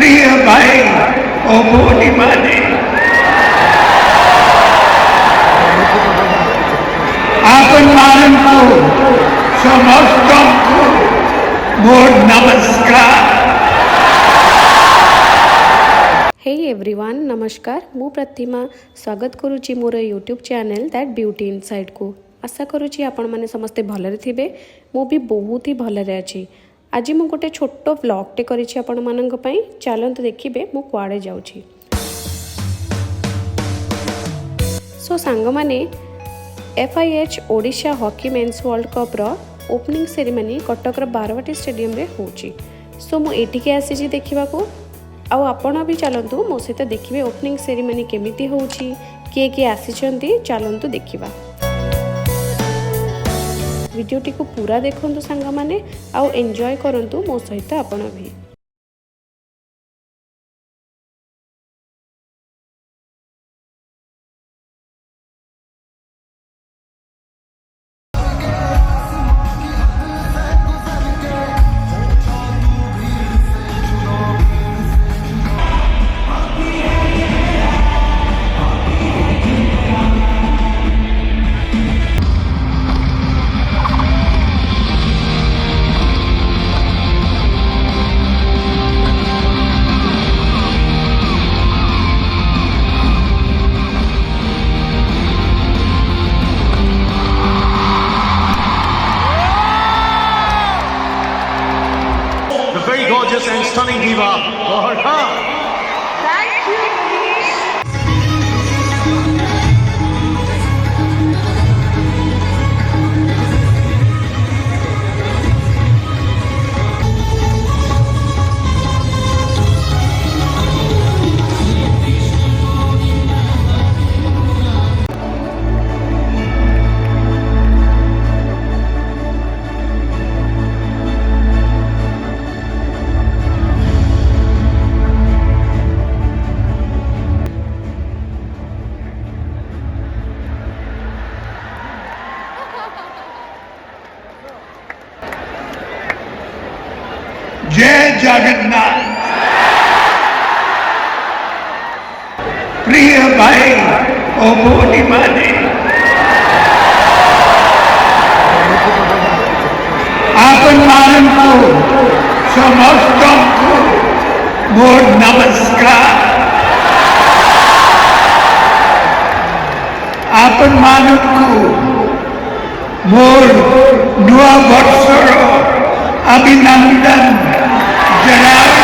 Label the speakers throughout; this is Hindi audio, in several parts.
Speaker 1: प्रिय भाई ओ भोनी माने आपण मानंतु समस्तंकु मोर नमस्कार।
Speaker 2: हे एवरीवन नमस्कार मु प्रतिमा स्वागत करुच्ची मोर YouTube channel that beauty inside को। आशा करुच्ची आपण माने समस्ते भलरे थिबे। मु भी बहुत ही भलरे अछि। आज मु गोटे छोट व्लॉग टे करिछि आपण मानक पई। चलंतु देखिबे मु कुआडे जाउछि। सो सांग माने FIH Odisha hockey men's world cup रो ओपनिंग सेरेमनी कटक रो बारवाटी स्टेडियम रे होछि। सो मु एठिके आसीछि देखिबा को। आउ आपण भी चलंतु मो सहित देखिबे ओपनिंग सेरेमनी केमिति होछि, किए किए आसीचंती चलंतु देखिबा। वीडियोटी को पूरा देखंतु सांग माने आउ एन्जॉय करंतु मो सहित आपण भी।
Speaker 3: Very gorgeous and stunning diva.
Speaker 4: Thank you.
Speaker 1: जय जगन्नाथ। प्रिय भाई ओ भोनी माने आपण मानंतु समस्तंकु मोर नमस्कार। आपण मानंतु मोर नुआ वर्षर अभिनंदन जनावे।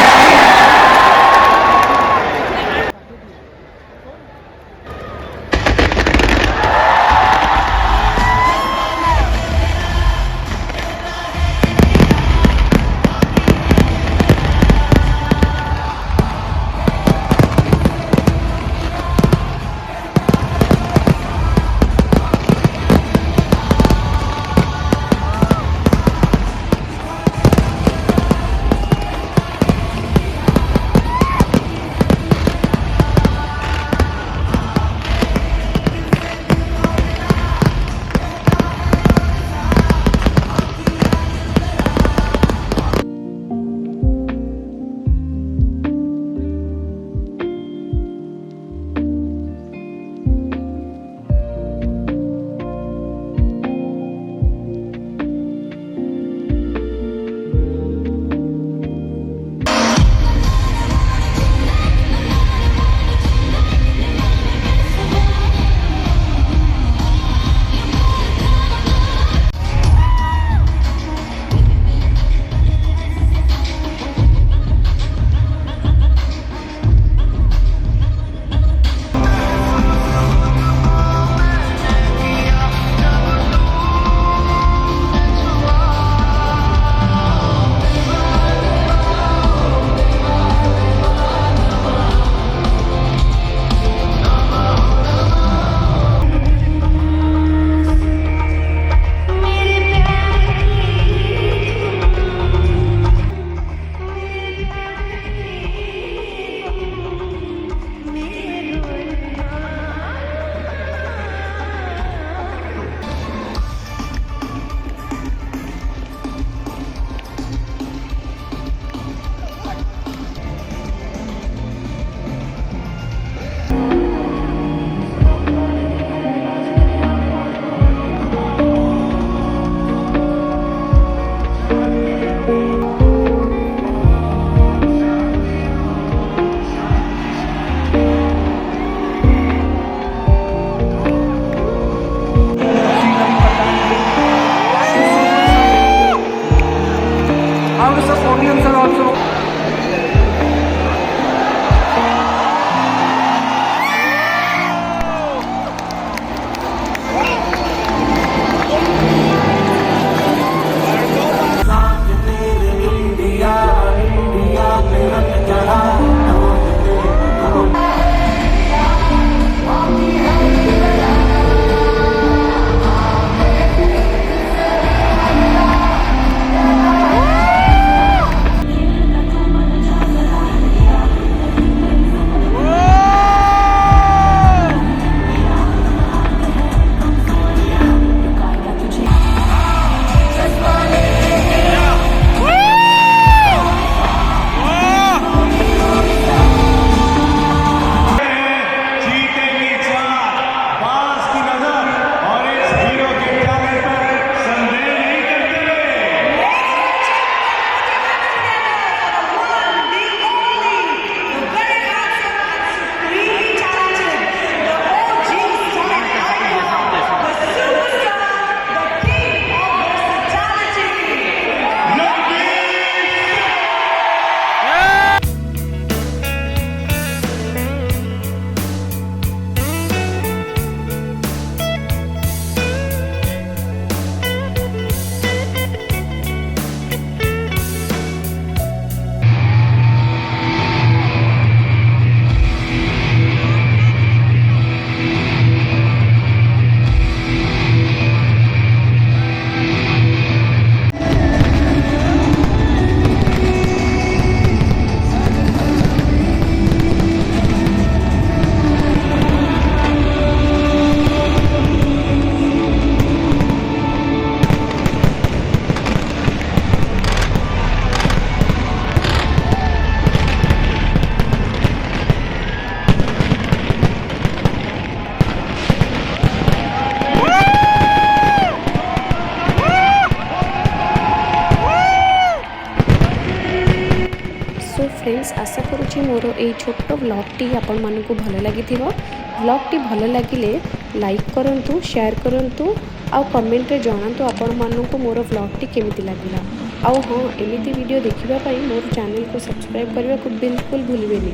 Speaker 2: फ्रेंड्स आशा करुँची मोर ये छोट व्लॉगटी आपण मानकु भल लगी व्लॉगटी भल लगिले लाइक करंतु शेयर करंतु आउ कमेंट रे जणातु आपण मानकु मोर व्लॉगटी केमिति लागिला आउ हाँ एमिति वीडियो देखिबा पई मोर चैनल को सब्सक्राइब करबा को बिल्कुल भूलिबेनी।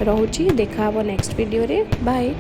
Speaker 2: रहुची देखा हबो नेक्स्ट वीडियो रे बाय।